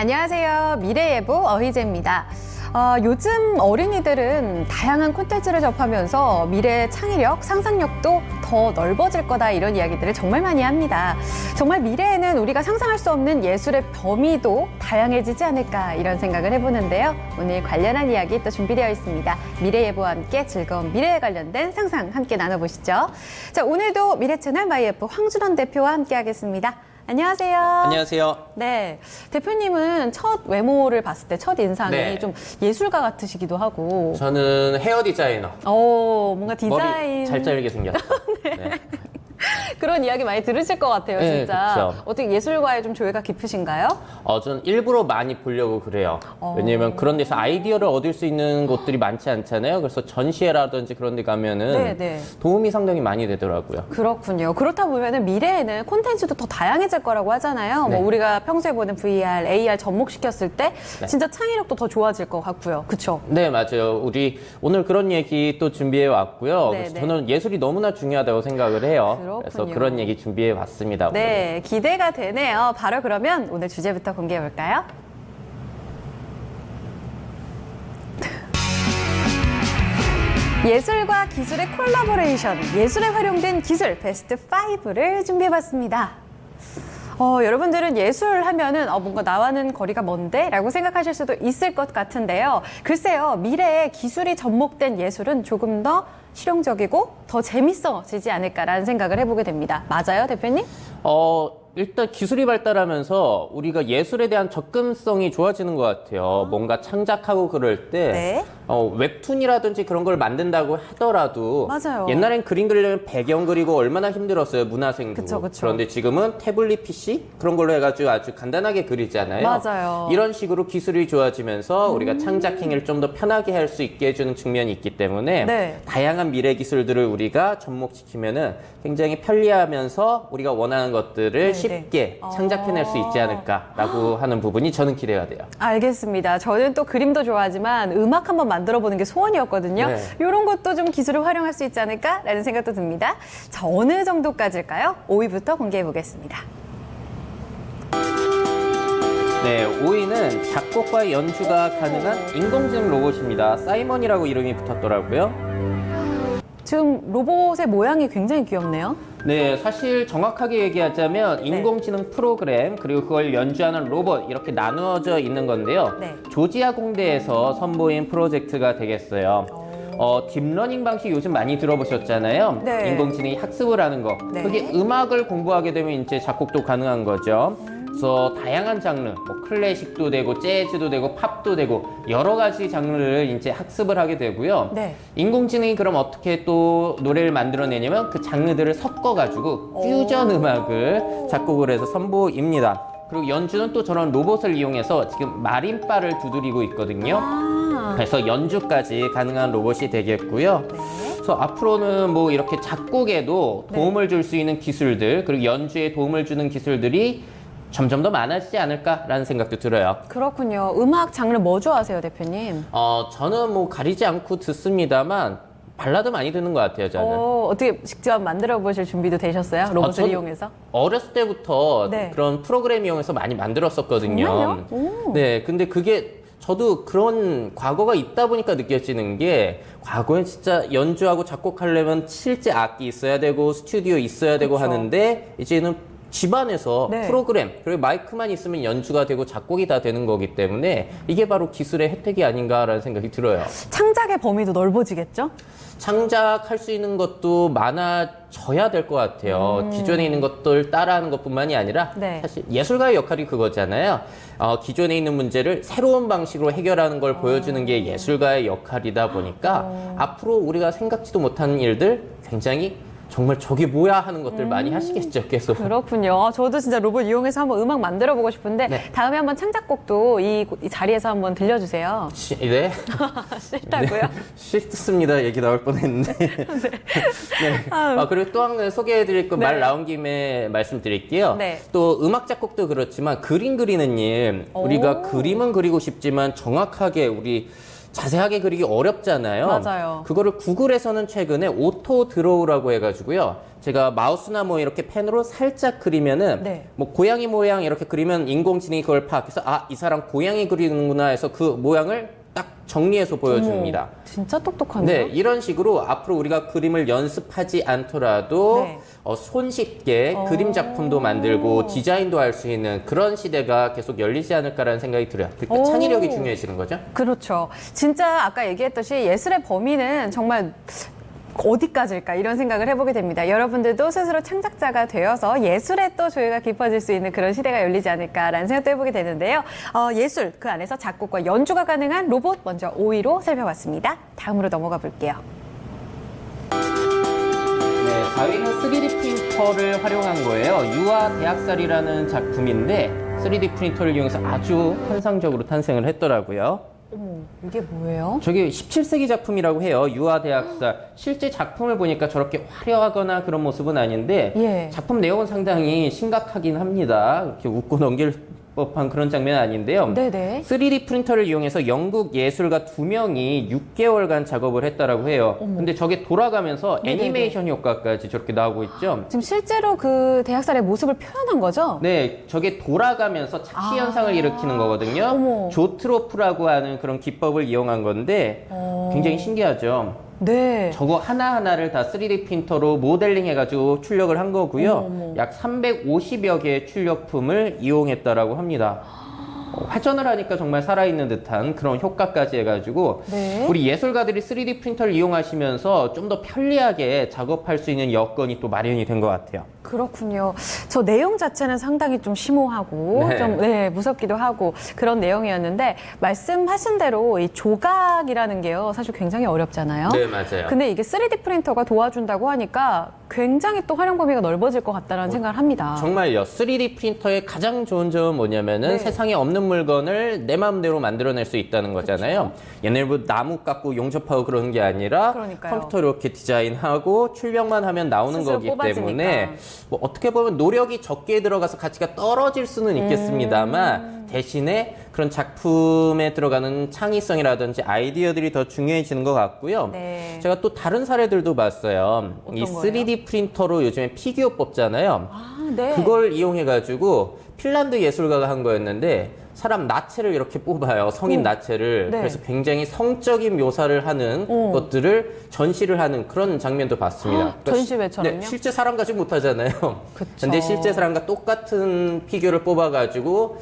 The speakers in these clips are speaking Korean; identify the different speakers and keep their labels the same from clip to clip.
Speaker 1: 안녕하세요. 미래예보 어희재입니다. 요즘 어린이들은 다양한 콘텐츠를 접하면서 미래의 창의력, 상상력도 더 넓어질 거다 이런 이야기들을 정말 많이 합니다. 정말 미래에는 우리가 상상할 수 없는 예술의 범위도 다양해지지 않을까 이런 생각을 해보는데요. 오늘 관련한 이야기 또 준비되어 있습니다. 미래예보와 함께 즐거운 미래에 관련된 상상 함께 나눠보시죠. 자, 오늘도 미래채널 마이예보 황준원 대표와 함께 하겠습니다. 안녕하세요.
Speaker 2: 안녕하세요.
Speaker 1: 네, 대표님은 첫 외모를 봤을 때 첫 인상이
Speaker 2: 네.
Speaker 1: 좀 예술가 같으시기도 하고.
Speaker 2: 저는 헤어 디자이너.
Speaker 1: 뭔가 디자인.
Speaker 2: 머리 잘 잘리게 생겼어. 네.
Speaker 1: 그런 이야기 많이 들으실 것 같아요,
Speaker 2: 네,
Speaker 1: 진짜.
Speaker 2: 그쵸.
Speaker 1: 어떻게 예술과에 좀 조예가 깊으신가요?
Speaker 2: 저는 일부러 많이 보려고 그래요. 왜냐면 그런 데서 아이디어를 얻을 수 있는 곳들이 많지 않잖아요. 그래서 전시회라든지 그런 데 가면은
Speaker 1: 네.
Speaker 2: 도움이 상당히 많이 되더라고요.
Speaker 1: 그렇군요. 그렇다 보면은 미래에는 콘텐츠도 더 다양해질 거라고 하잖아요.
Speaker 2: 네.
Speaker 1: 뭐 우리가 평소에 보는 VR, AR 접목시켰을 때
Speaker 2: 네.
Speaker 1: 진짜 창의력도 더 좋아질 것 같고요. 그쵸?
Speaker 2: 네, 맞아요. 우리 오늘 그런 얘기 또 준비해 왔고요.
Speaker 1: 네,
Speaker 2: 그래서
Speaker 1: 네.
Speaker 2: 저는 예술이 너무나 중요하다고 생각을 해요.
Speaker 1: 그렇군요.
Speaker 2: 그래서 그런 얘기 준비해 왔습니다.
Speaker 1: 네, 기대가 되네요. 바로 그러면 오늘 주제부터 공개해 볼까요? 예술과 기술의 콜라보레이션, 예술에 활용된 기술 베스트 5를 준비해봤습니다. 여러분들은 예술 하면은 뭔가 나와는 거리가 먼데? 라고 생각하실 수도 있을 것 같은데요. 글쎄요, 미래에 기술이 접목된 예술은 조금 더 실용적이고 더 재밌어지지 않을까라는 생각을 해보게 됩니다. 맞아요, 대표님?
Speaker 2: 일단 기술이 발달하면서 우리가 예술에 대한 접근성이 좋아지는 것 같아요. 뭔가 창작하고 그럴 때
Speaker 1: 네.
Speaker 2: 웹툰이라든지 그런 걸 만든다고 하더라도
Speaker 1: 맞아요.
Speaker 2: 옛날엔 그림 그리려면 배경 그리고 얼마나 힘들었어요, 문화생도.
Speaker 1: 그쵸.
Speaker 2: 그런데 지금은 태블릿 PC 그런 걸로 해가지고 아주 간단하게 그리잖아요.
Speaker 1: 맞아요.
Speaker 2: 이런 식으로 기술이 좋아지면서 우리가 창작 행위를 좀 더 편하게 할 수 있게 해주는 측면이 있기 때문에
Speaker 1: 네.
Speaker 2: 다양한 미래 기술들을 우리가 접목시키면은 굉장히 편리하면서 우리가 원하는 것들을 쉽게 창작해낼 수 있지 않을까라고 하는 부분이 저는 기대가 돼요.
Speaker 1: 알겠습니다. 저는 또 그림도 좋아하지만 음악 한번 만들어 보는 게 소원이었거든요.
Speaker 2: 네.
Speaker 1: 이런 것도 좀 기술을 활용할 수 있지 않을까라는 생각도 듭니다. 자, 어느 정도까지일까요? 5위부터 공개해 보겠습니다.
Speaker 2: 네, 5위는 작곡과 연주가 가능한 인공지능 로봇입니다. 사이먼이라고 이름이 붙었더라고요.
Speaker 1: 지금 로봇의 모양이 굉장히 귀엽네요.
Speaker 2: 네, 사실 정확하게 얘기하자면 인공지능 프로그램 그리고 그걸 연주하는 로봇 이렇게 나누어져 있는 건데요.
Speaker 1: 네.
Speaker 2: 조지아 공대에서 선보인 프로젝트가 되겠어요. 딥러닝 방식 요즘 많이 들어보셨잖아요.
Speaker 1: 네.
Speaker 2: 인공지능이 학습을 하는 거.
Speaker 1: 네.
Speaker 2: 그게 음악을 공부하게 되면 이제 작곡도 가능한 거죠. 그래서 다양한 장르, 뭐 클래식도 되고 재즈도 되고 팝도 되고 여러 가지 장르를 이제 학습을 하게 되고요.
Speaker 1: 네.
Speaker 2: 인공지능이 그럼 어떻게 또 노래를 만들어내냐면 그 장르들을 섞어가지고 퓨전 음악을 작곡을 해서 선보입니다. 그리고 연주는 또 저런 로봇을 이용해서 지금 마림바를 두드리고 있거든요. 그래서 연주까지 가능한 로봇이 되겠고요. 그래서 앞으로는 뭐 이렇게 작곡에도 도움을 줄 수 있는 기술들 그리고 연주에 도움을 주는 기술들이 점점 더 많아지지 않을까라는 생각도 들어요.
Speaker 1: 그렇군요. 음악 장르 뭐 좋아하세요, 대표님?
Speaker 2: 저는 뭐 가리지 않고 듣습니다만 발라드 많이 듣는 것 같아요, 저는.
Speaker 1: 어떻게 직접 만들어 보실 준비도 되셨어요? 로봇을
Speaker 2: 전
Speaker 1: 이용해서?
Speaker 2: 어렸을 때부터
Speaker 1: 네.
Speaker 2: 그런 프로그램 이용해서 많이 만들었었거든요.
Speaker 1: 정말요? 오.
Speaker 2: 네, 근데 그게 저도 그런 과거가 있다 보니까 느껴지는 게 과거엔 진짜 연주하고 작곡하려면 실제 악기 있어야 되고 스튜디오 있어야 되고
Speaker 1: 그쵸.
Speaker 2: 하는데 이제는 집안에서
Speaker 1: 네.
Speaker 2: 프로그램 그리고 마이크만 있으면 연주가 되고 작곡이 다 되는 거기 때문에 이게 바로 기술의 혜택이 아닌가라는 생각이 들어요.
Speaker 1: 창작의 범위도 넓어지겠죠?
Speaker 2: 창작할 수 있는 것도 많아져야 될 것 같아요. 기존에 있는 것들 따라하는 것뿐만이 아니라
Speaker 1: 네.
Speaker 2: 사실 예술가의 역할이 그거잖아요. 기존에 있는 문제를 새로운 방식으로 해결하는 걸 보여주는 게 예술가의 역할이다 보니까 앞으로 우리가 생각지도 못하는 일들 굉장히 정말 저게 뭐야 하는 것들 많이 하시겠죠, 계속.
Speaker 1: 그렇군요. 저도 진짜 로봇 이용해서 한번 음악 만들어 보고 싶은데
Speaker 2: 네.
Speaker 1: 다음에 한번 창작곡도 이 자리에서 한번 들려주세요.
Speaker 2: 네?
Speaker 1: 싫다고요?
Speaker 2: 싫습니다. 얘기 나올 뻔했는데. 네. 그리고 또 한 가지 소개해드릴 거 말
Speaker 1: 네.
Speaker 2: 나온 김에 말씀드릴게요.
Speaker 1: 네.
Speaker 2: 또 음악 작곡도 그렇지만 그림 그리는 일, 우리가 그림은 그리고 싶지만 정확하게 우리 자세하게 그리기 어렵잖아요.
Speaker 1: 맞아요.
Speaker 2: 그거를 구글에서는 최근에 오토 드로우라고 해가지고요. 제가 마우스나 뭐 이렇게 펜으로 살짝 그리면은
Speaker 1: 네.
Speaker 2: 뭐 고양이 모양 이렇게 그리면 인공지능이 그걸 파악해서 아, 이 사람 고양이 그리는구나 해서 그 모양을 딱 정리해서 보여줍니다.
Speaker 1: 어머, 진짜 똑똑하네요.
Speaker 2: 네, 이런 식으로 앞으로 우리가 그림을 연습하지 않더라도
Speaker 1: 네.
Speaker 2: 손쉽게 그림 작품도 만들고 디자인도 할 수 있는 그런 시대가 계속 열리지 않을까라는 생각이 들어요. 그러니까
Speaker 1: 오.
Speaker 2: 창의력이 중요해지는 거죠.
Speaker 1: 그렇죠. 진짜 아까 얘기했듯이 예술의 범위는 정말 어디까지일까 이런 생각을 해보게 됩니다. 여러분들도 스스로 창작자가 되어서 예술에 또 조예가 깊어질 수 있는 그런 시대가 열리지 않을까라는 생각도 해보게 되는데요. 예술, 그 안에서 작곡과 연주가 가능한 로봇 먼저 5위로 살펴봤습니다. 다음으로 넘어가 볼게요.
Speaker 2: 네, 4위는 3D 프린터를 활용한 거예요. 유아 대학살이라는 작품인데 3D 프린터를 이용해서 아주 환상적으로 탄생을 했더라고요.
Speaker 1: 어머, 이게 뭐예요?
Speaker 2: 저게 17세기 작품이라고 해요. 유아 대학살. 실제 작품을 보니까 저렇게 화려하거나 그런 모습은 아닌데
Speaker 1: 예.
Speaker 2: 작품 내용은 상당히 심각하긴 합니다. 이렇게 웃고 넘길 법한 그런 장면은 아닌데요.
Speaker 1: 네네.
Speaker 2: 3D 프린터를 이용해서 영국 예술가 2명이 6개월간 작업을 했다라고 해요. 근데 저게 돌아가면서
Speaker 1: 네네네.
Speaker 2: 애니메이션 효과까지 저렇게 나오고 있죠.
Speaker 1: 지금 실제로 그 대학살의 모습을 표현한 거죠?
Speaker 2: 네, 저게 돌아가면서 착시 현상을 일으키는 거거든요.
Speaker 1: 어머.
Speaker 2: 조트로프라고 하는 그런 기법을 이용한 건데 굉장히 신기하죠.
Speaker 1: 네.
Speaker 2: 저거 하나하나를 다 3D 프린터로 모델링 해가지고 출력을 한 거고요.
Speaker 1: 어머.
Speaker 2: 약 350여 개의 출력품을 이용했다라고 합니다. 회전을 하니까 정말 살아있는 듯한 그런 효과까지 해가지고
Speaker 1: 네.
Speaker 2: 우리 예술가들이 3D 프린터를 이용하시면서 좀 더 편리하게 작업할 수 있는 여건이 또 마련이 된 것 같아요.
Speaker 1: 그렇군요. 저 내용 자체는 상당히 좀 심오하고
Speaker 2: 네.
Speaker 1: 좀 무섭기도 하고 그런 내용이었는데 말씀하신 대로 이 조각이라는 게요. 사실 굉장히 어렵잖아요.
Speaker 2: 네, 맞아요.
Speaker 1: 근데 이게 3D 프린터가 도와준다고 하니까 굉장히 또 활용 범위가 넓어질 것 같다는 생각을 합니다.
Speaker 2: 정말요. 3D 프린터의 가장 좋은 점은 뭐냐면은
Speaker 1: 네.
Speaker 2: 세상에 없는 물건을 내 마음대로 만들어낼 수 있다는 거잖아요. 옛날에 뭐 나무 깎고 용접하고 그러는 게 아니라
Speaker 1: 그러니까요.
Speaker 2: 컴퓨터로 이렇게 디자인하고 출력만 하면 나오는
Speaker 1: 스스로
Speaker 2: 거기
Speaker 1: 뽑아지니까.
Speaker 2: 때문에 뭐 어떻게 보면 노력이 적게 들어가서 가치가 떨어질 수는 있겠습니다만 대신에 그런 작품에 들어가는 창의성이라든지 아이디어들이 더 중요해지는 것 같고요.
Speaker 1: 네.
Speaker 2: 제가 또 다른 사례들도 봤어요. 이
Speaker 1: 어떤 거예요?
Speaker 2: 3D 프린터로 요즘에 피규어 뽑잖아요.
Speaker 1: 아, 네.
Speaker 2: 그걸 이용해가지고 핀란드 예술가가 한 거였는데 사람 나체를 이렇게 뽑아요. 성인 나체를.
Speaker 1: 네.
Speaker 2: 그래서 굉장히 성적인 묘사를 하는 것들을 전시를 하는 그런 장면도 봤습니다. 그러니까
Speaker 1: 전시회처럼요?
Speaker 2: 네, 실제 사람 가지고 못하잖아요.
Speaker 1: 그쵸.
Speaker 2: 근데 실제 사람과 똑같은 피규어를 뽑아가지고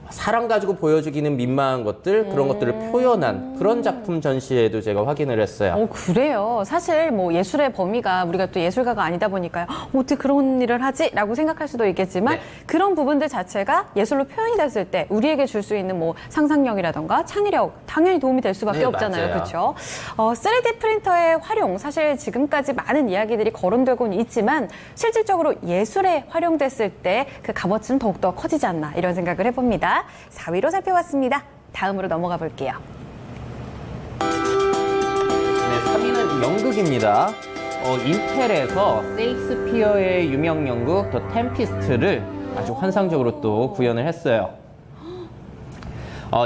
Speaker 2: 사람 가지고 보여주기는 민망한 것들 그런 것들을 표현한 그런 작품 전시회도 제가 확인을 했어요.
Speaker 1: 그래요. 사실 뭐 예술의 범위가 우리가 또 예술가가 아니다 보니까요. 어떻게 그런 일을 하지? 라고 생각할 수도 있겠지만
Speaker 2: 네.
Speaker 1: 그런 부분들 자체가 예술로 표현이 됐을 때 우리에게 줄 수 있는 뭐 상상력이라던가 창의력 당연히 도움이 될 수밖에
Speaker 2: 네,
Speaker 1: 없잖아요.
Speaker 2: 맞아요.
Speaker 1: 그렇죠? 3D 프린터의 활용 사실 지금까지 많은 이야기들이 거론되고는 있지만 실질적으로 예술에 활용됐을 때 그 값어치는 더욱더 커지지 않나 이런 생각을 해봅니다. 4위로 살펴봤습니다. 다음으로 넘어가 볼게요.
Speaker 2: 네, 3위는 연극입니다. 인텔에서 세익스피어의 유명 연극 더 템피스트를 아주 환상적으로 또 구현을 했어요.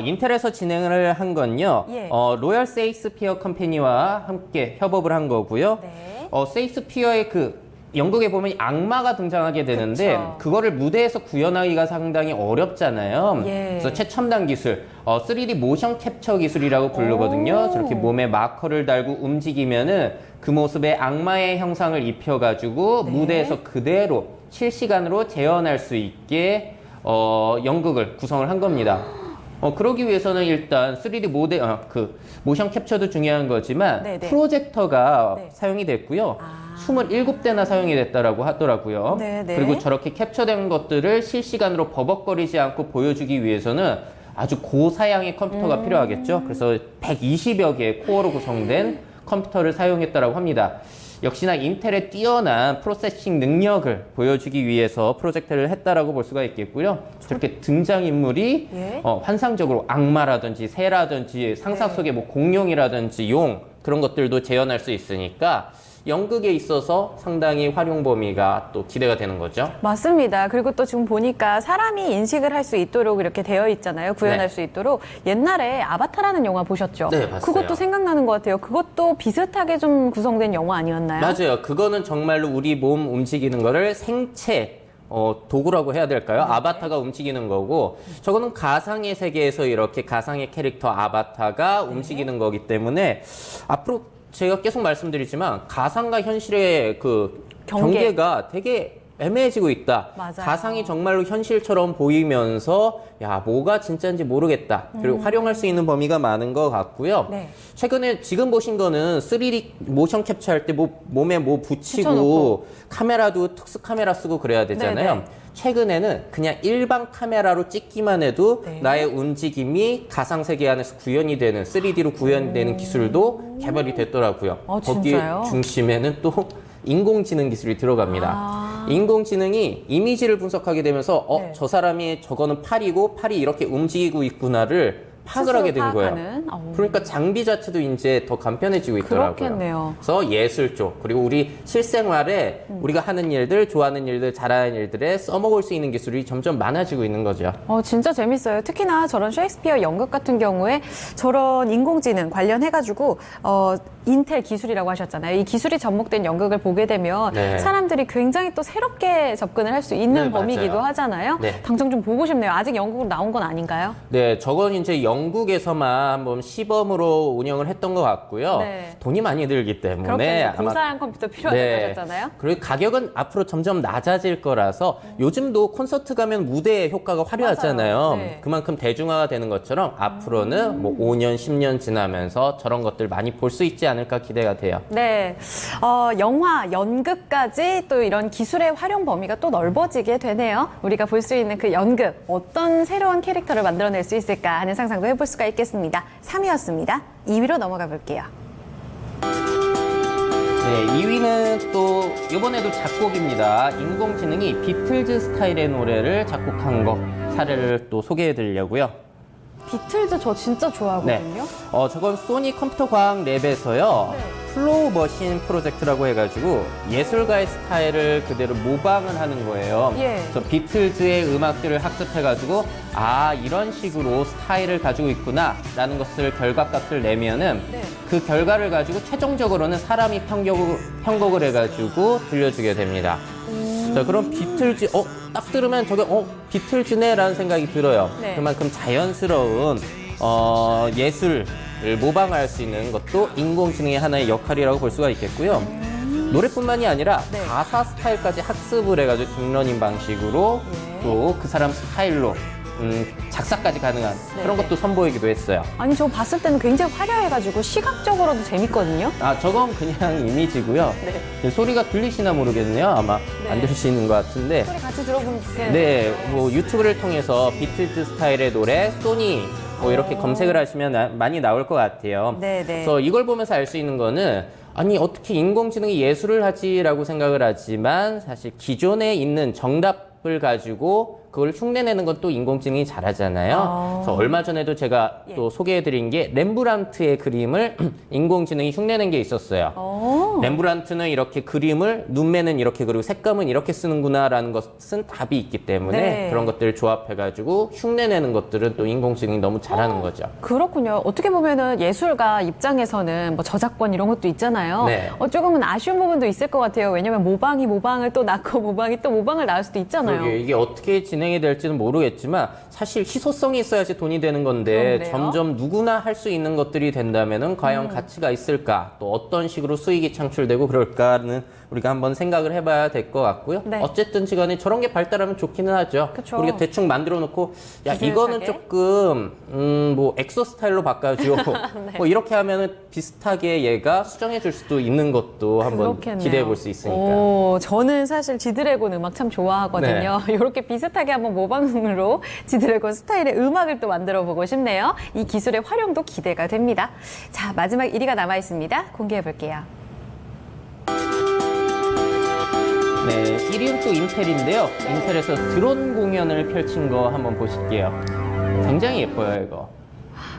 Speaker 2: 인텔에서 진행을 한 건요.
Speaker 1: 예.
Speaker 2: 로열 세익스피어 컴퍼니와 함께 협업을 한 거고요.
Speaker 1: 네.
Speaker 2: 세익스피어의 그 연극에 보면 악마가 등장하게 되는데
Speaker 1: 그쵸.
Speaker 2: 그거를 무대에서 구현하기가 상당히 어렵잖아요.
Speaker 1: 예.
Speaker 2: 그래서 최첨단 기술, 3D 모션 캡처 기술이라고 부르거든요.
Speaker 1: 오.
Speaker 2: 저렇게 몸에 마커를 달고 움직이면은 그 모습에 악마의 형상을 입혀가지고
Speaker 1: 네.
Speaker 2: 무대에서 그대로 실시간으로 재현할 수 있게 연극을 구성을 한 겁니다. 그러기 위해서는 일단 3D 모션 캡처도 중요한 거지만
Speaker 1: 네네.
Speaker 2: 프로젝터가
Speaker 1: 네.
Speaker 2: 사용이 됐고요. 27대나 사용이 됐다라고 하더라고요.
Speaker 1: 네네.
Speaker 2: 그리고 저렇게 캡처된 것들을 실시간으로 버벅거리지 않고 보여주기 위해서는 아주 고사양의 컴퓨터가 필요하겠죠. 그래서 120여 개의 코어로 구성된 컴퓨터를 사용했다고 합니다. 역시나 인텔의 뛰어난 프로세싱 능력을 보여주기 위해서 프로젝트를 했다라고 볼 수가 있겠고요. 저렇게 등장인물이
Speaker 1: 예.
Speaker 2: 환상적으로 악마라든지 새라든지 상상 속의 뭐 공룡이라든지 용 그런 것들도 재현할 수 있으니까 연극에 있어서 상당히 활용 범위가 또 기대가 되는 거죠.
Speaker 1: 맞습니다. 그리고 또 지금 보니까 사람이 인식을 할 수 있도록 이렇게 되어 있잖아요. 구현할
Speaker 2: 네.
Speaker 1: 수 있도록. 옛날에 아바타라는 영화 보셨죠?
Speaker 2: 네, 봤어요.
Speaker 1: 그것도 생각나는 것 같아요. 그것도 비슷하게 좀 구성된 영화 아니었나요?
Speaker 2: 맞아요. 그거는 정말로 우리 몸 움직이는 거를 생체 도구라고 해야 될까요? 아바타가 움직이는 거고, 저거는 가상의 세계에서 이렇게 가상의 캐릭터 아바타가 움직이는 거기 때문에 앞으로 제가 계속 말씀드리지만 가상과 현실의 그 경계가 되게 애매해지고 있다.
Speaker 1: 맞아요.
Speaker 2: 가상이 정말로 현실처럼 보이면서 야, 뭐가 진짜인지 모르겠다. 그리고 활용할 수 있는 범위가 많은 것 같고요.
Speaker 1: 네.
Speaker 2: 최근에 지금 보신 거는 3D 모션 캡처할 때 몸에 뭐 붙이고
Speaker 1: 붙여놓고.
Speaker 2: 카메라도 특수 카메라 쓰고 그래야 되잖아요.
Speaker 1: 네네.
Speaker 2: 최근에는 그냥 일반 카메라로 찍기만 해도
Speaker 1: 네.
Speaker 2: 나의 움직임이 가상 세계 안에서 구현이 되는 3D로 구현되는 기술도 개발이 됐더라고요. 거기
Speaker 1: 진짜요?
Speaker 2: 중심에는 또 인공지능 기술이 들어갑니다.
Speaker 1: 아.
Speaker 2: 인공지능이 이미지를 분석하게 되면서
Speaker 1: 네.
Speaker 2: 저 사람이 저거는 팔이고 팔이 이렇게 움직이고 있구나를 파악을 하게 된 거예요.
Speaker 1: 파악하는?
Speaker 2: 그러니까 장비 자체도 이제 더 간편해지고 있더라고요.
Speaker 1: 그렇겠네요.
Speaker 2: 그래서 예술 쪽 그리고 우리 실생활에 우리가 하는 일들, 좋아하는 일들, 잘하는 일들에 써먹을 수 있는 기술이 점점 많아지고 있는 거죠.
Speaker 1: 진짜 재밌어요. 특히나 저런 셰익스피어 연극 같은 경우에 저런 인공지능 관련해가지고, 인텔 기술이라고 하셨잖아요. 이 기술이 접목된 연극을 보게 되면
Speaker 2: 네.
Speaker 1: 사람들이 굉장히 또 새롭게 접근을 할 수 있는
Speaker 2: 네,
Speaker 1: 범위이기도
Speaker 2: 맞아요.
Speaker 1: 하잖아요.
Speaker 2: 네.
Speaker 1: 당장 좀 보고 싶네요. 아직 연극으로 나온 건 아닌가요?
Speaker 2: 네, 저건 이제 영국에서만 한번 시범으로 운영을 했던 것 같고요.
Speaker 1: 네.
Speaker 2: 돈이 많이 들기 때문에
Speaker 1: 그렇겠네요. 고사양 컴퓨터 필요하다고 하셨잖아요.
Speaker 2: 그리고 가격은 앞으로 점점 낮아질 거라서 요즘도 콘서트 가면 무대 효과가 화려하잖아요.
Speaker 1: 맞아요. 네.
Speaker 2: 그만큼 대중화가 되는 것처럼 앞으로는 뭐 5년, 10년 지나면서 저런 것들 많이 볼 수 있지 않을까 기대가 돼요.
Speaker 1: 네, 영화, 연극까지 또 이런 기술의 활용 범위가 또 넓어지게 되네요. 우리가 볼 수 있는 그 연극, 어떤 새로운 캐릭터를 만들어낼 수 있을까 하는 상상도 해볼 수가 있겠습니다. 3위였습니다. 2위로 넘어가 볼게요.
Speaker 2: 네, 2위는 또 이번에도 작곡입니다. 인공지능이 비틀즈 스타일의 노래를 작곡한 거 사례를 또 소개해 드리려고요.
Speaker 1: 비틀즈 저 진짜 좋아하거든요.
Speaker 2: 저건 소니 컴퓨터 과학 랩에서요.
Speaker 1: 네.
Speaker 2: 플로우 머신 프로젝트라고 해가지고 예술가의 스타일을 그대로 모방을 하는 거예요.
Speaker 1: 예.
Speaker 2: 그래서 비틀즈의 음악들을 학습해가지고 이런 식으로 스타일을 가지고 있구나라는 것을 결과값을 내면은
Speaker 1: 네.
Speaker 2: 그 결과를 가지고 최종적으로는 사람이 편곡을 해가지고 들려주게 됩니다. 자, 그럼 비틀즈, 딱 들으면 저게, 비틀즈네? 라는 생각이 들어요.
Speaker 1: 네.
Speaker 2: 그만큼 자연스러운, 예술을 모방할 수 있는 것도 인공지능의 하나의 역할이라고 볼 수가 있겠고요. 노래뿐만이 아니라
Speaker 1: 네.
Speaker 2: 가사 스타일까지 학습을 해가지고 딥러닝 방식으로
Speaker 1: 예.
Speaker 2: 또 그 사람 스타일로 작사까지 가능한 그런
Speaker 1: 네.
Speaker 2: 것도 선보이기도 했어요.
Speaker 1: 아니, 저 봤을 때는 굉장히 화려해가지고 시각적으로도 재밌거든요.
Speaker 2: 저건 그냥 이미지고요.
Speaker 1: 네.
Speaker 2: 소리가 들리시나 모르겠네요. 아마
Speaker 1: 네.
Speaker 2: 안 들리시는 것 같은데.
Speaker 1: 소리 같이 들어보면 좋겠네요.
Speaker 2: 네, 뭐 유튜브를 통해서 비틀즈 스타일의 노래, 소니 뭐 이렇게 검색을 하시면 많이 나올 것 같아요.
Speaker 1: 네, 네.
Speaker 2: 그래서 이걸 보면서 알 수 있는 거는 아니 어떻게 인공지능이 예술을 하지라고 생각을 하지만 사실 기존에 있는 정답을 가지고 그걸 흉내내는 건 또 인공지능이 잘하잖아요. 그래서 얼마 전에도 제가
Speaker 1: 예.
Speaker 2: 또 소개해드린 게 렘브란트의 그림을 인공지능이 흉내낸 게 있었어요. 렘브란트는 이렇게 그림을 눈매는 이렇게 그리고 색감은 이렇게 쓰는구나라는 것은 답이 있기 때문에
Speaker 1: 네.
Speaker 2: 그런 것들을 조합해가지고 흉내내는 것들은 또 인공지능이 너무 잘하는 거죠.
Speaker 1: 그렇군요. 어떻게 보면은 예술가 입장에서는 뭐 저작권 이런 것도 있잖아요.
Speaker 2: 네.
Speaker 1: 조금은 아쉬운 부분도 있을 것 같아요. 왜냐면 모방이 모방을 또 낳고 모방이 또 모방을 낳을 수도 있잖아요.
Speaker 2: 그러게요. 이게 어떻게 진행이 될지는 모르겠지만 사실 희소성이 있어야지 돈이 되는 건데
Speaker 1: 그런데요?
Speaker 2: 점점 누구나 할 수 있는 것들이 된다면은 과연 가치가 있을까? 또 어떤 식으로 수익이 창출되고 그럴까는 우리가 한번 생각을 해봐야 될 것 같고요.
Speaker 1: 네.
Speaker 2: 어쨌든 시간에 저런 게 발달하면 좋기는 하죠.
Speaker 1: 그쵸.
Speaker 2: 우리가 대충 만들어 놓고 야
Speaker 1: 기술하게.
Speaker 2: 이거는 조금 뭐 엑소 스타일로 바꿔줘.
Speaker 1: 네.
Speaker 2: 뭐 이렇게 하면은 비슷하게 얘가 수정해 줄 수도 있는 것도 한번
Speaker 1: 그렇겠네요.
Speaker 2: 기대해 볼 수 있으니까.
Speaker 1: 오, 저는 사실 지드래곤 음악 참 좋아하거든요.
Speaker 2: 네.
Speaker 1: 이렇게 비슷하게 한번 모방으로 지드래곤 스타일의 음악을 또 만들어 보고 싶네요. 이 기술의 활용도 기대가 됩니다. 자, 마지막 1위가 남아 있습니다. 공개해 볼게요.
Speaker 2: 네, 1위는 또 인텔인데요. 인텔에서 드론 공연을 펼친 거 한번 보실게요. 굉장히 예뻐요, 이거.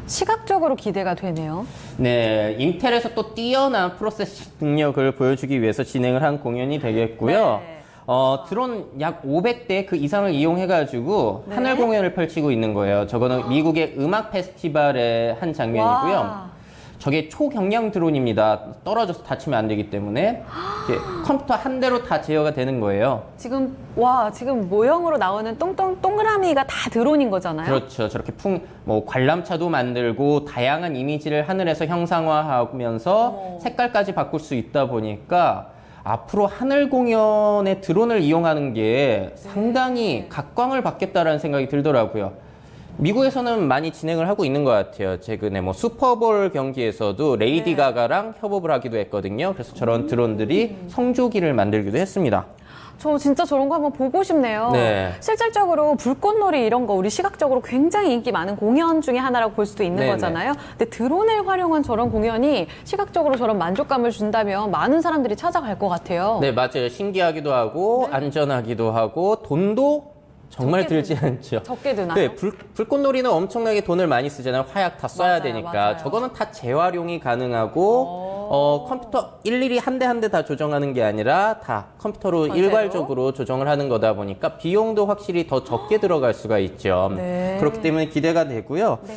Speaker 1: 시각적으로 기대가 되네요.
Speaker 2: 네, 인텔에서 또 뛰어난 프로세싱 능력을 보여주기 위해서 진행을 한 공연이 되겠고요.
Speaker 1: 네.
Speaker 2: 드론 약 500대 그 이상을 이용해가지고
Speaker 1: 네.
Speaker 2: 하늘 공연을 펼치고 있는 거예요. 저거는 미국의 음악 페스티벌의 한 장면이고요.
Speaker 1: 와.
Speaker 2: 저게 초경량 드론입니다. 떨어져서 다치면 안 되기 때문에 이렇게 컴퓨터 한 대로 다 제어가 되는 거예요.
Speaker 1: 지금 모형으로 나오는 동그라미가 다 드론인 거잖아요.
Speaker 2: 그렇죠. 저렇게 관람차도 만들고 다양한 이미지를 하늘에서 형상화하면서 색깔까지 바꿀 수 있다 보니까 앞으로 하늘 공연에 드론을 이용하는 게 상당히 각광을 받겠다라는 생각이 들더라고요. 미국에서는 많이 진행을 하고 있는 것 같아요. 최근에 슈퍼볼 경기에서도 레이디 가가랑 협업을 하기도 했거든요. 그래서 저런 드론들이 성조기를 만들기도 했습니다.
Speaker 1: 저 진짜 저런 거 한번 보고 싶네요.
Speaker 2: 네.
Speaker 1: 실질적으로 불꽃놀이 이런 거 우리 시각적으로 굉장히 인기 많은 공연 중에 하나라고 볼 수도 있는
Speaker 2: 네네.
Speaker 1: 거잖아요. 근데 드론을 활용한 저런 공연이 시각적으로 저런 만족감을 준다면 많은 사람들이 찾아갈 것 같아요.
Speaker 2: 네, 맞아요. 신기하기도 하고 안전하기도 하고 돈도 정말
Speaker 1: 적게
Speaker 2: 들지 않죠.
Speaker 1: 적게 드나요?
Speaker 2: 네, 불꽃놀이는 엄청나게 돈을 많이 쓰잖아요. 화약 다 써야
Speaker 1: 맞아요,
Speaker 2: 되니까.
Speaker 1: 맞아요.
Speaker 2: 저거는 다 재활용이 가능하고 컴퓨터 일일이 한 대 한 대 다 조정하는 게 아니라 다 컴퓨터로
Speaker 1: 전체로?
Speaker 2: 일괄적으로 조정을 하는 거다 보니까 비용도 확실히 더 적게 들어갈 수가 있죠.
Speaker 1: 네.
Speaker 2: 그렇기 때문에 기대가 되고요.
Speaker 1: 네.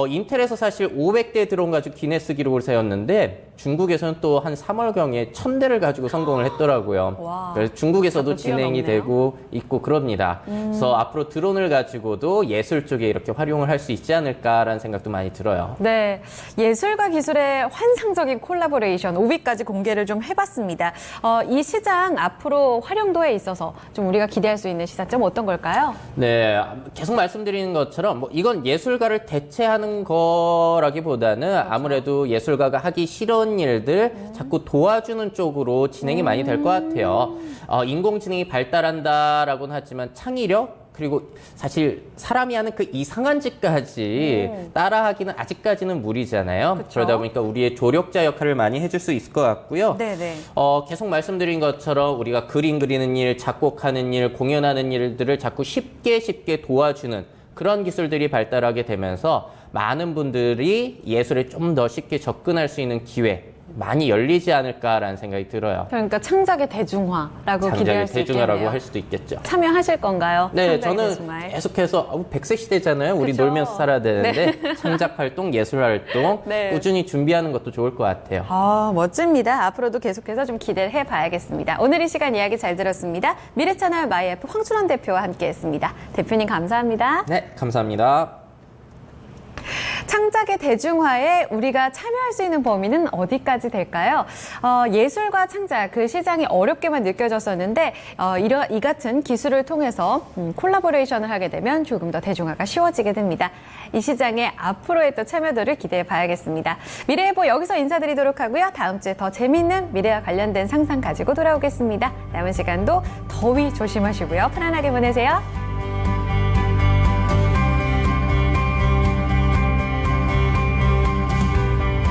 Speaker 2: 인텔에서 사실 500대 드론 가지고 기네스 기록을 세웠는데 중국에서는 또 한 3월경에 1000대를 가지고 성공을 했더라고요.
Speaker 1: 와.
Speaker 2: 그래서 중국에서도
Speaker 1: 자꾸
Speaker 2: 진행이
Speaker 1: 뛰어넘네요.
Speaker 2: 되고 있고 그럽니다. 그래서 앞으로 드론을 가지고도 예술 쪽에 이렇게 활용을 할 수 있지 않을까라는 생각도 많이 들어요.
Speaker 1: 네, 예술과 기술의 환상적인 콜라보레이션 5위까지 공개를 좀 해봤습니다. 이 시장 앞으로 활용도에 있어서 좀 우리가 기대할 수 있는 시사점 어떤 걸까요?
Speaker 2: 네, 계속 말씀드리는 것처럼 이건 예술가를 대체하는 거라기보다는 아무래도 예술가가 하기 싫은 일들 자꾸 도와주는 쪽으로 진행이 많이 될 것 같아요. 인공지능이 발달한다라고는 하지만 창의력 그리고 사실 사람이 하는 그 이상한 짓까지 따라하기는 아직까지는 무리잖아요.
Speaker 1: 그쵸?
Speaker 2: 그러다 보니까 우리의 조력자 역할을 많이 해줄 수 있을 것 같고요.
Speaker 1: 네네.
Speaker 2: 계속 말씀드린 것처럼 우리가 그림 그리는 일, 작곡하는 일, 공연하는 일들을 자꾸 쉽게 도와주는 그런 기술들이 발달하게 되면서 많은 분들이 예술에 좀 더 쉽게 접근할 수 있는 기회 많이 열리지 않을까라는 생각이 들어요.
Speaker 1: 그러니까 창작의 대중화라고 기대할
Speaker 2: 장작의
Speaker 1: 수
Speaker 2: 대중화라고
Speaker 1: 있겠네요.
Speaker 2: 할 수도 있겠죠.
Speaker 1: 참여하실 건가요?
Speaker 2: 네,
Speaker 1: 창작의
Speaker 2: 저는
Speaker 1: 대중화에?
Speaker 2: 계속해서 100세 시대잖아요. 우리
Speaker 1: 그쵸?
Speaker 2: 놀면서 살아야 되는데 창작 활동, 예술 활동
Speaker 1: 네.
Speaker 2: 꾸준히 준비하는 것도 좋을 것 같아요.
Speaker 1: 멋집니다. 앞으로도 계속해서 좀 기대를 해봐야겠습니다. 오늘 이 시간 이야기 잘 들었습니다. 미래채널 마이애프 황순원 대표와 함께했습니다. 대표님 감사합니다.
Speaker 2: 네, 감사합니다.
Speaker 1: 창작의 대중화에 우리가 참여할 수 있는 범위는 어디까지 될까요? 예술과 창작, 그 시장이 어렵게만 느껴졌었는데 이 같은 기술을 통해서 콜라보레이션을 하게 되면 조금 더 대중화가 쉬워지게 됩니다. 이 시장의 앞으로의 또 참여도를 기대해 봐야겠습니다. 미래예보 여기서 인사드리도록 하고요. 다음 주에 더 재미있는 미래와 관련된 상상 가지고 돌아오겠습니다. 남은 시간도 더위 조심하시고요. 편안하게 보내세요.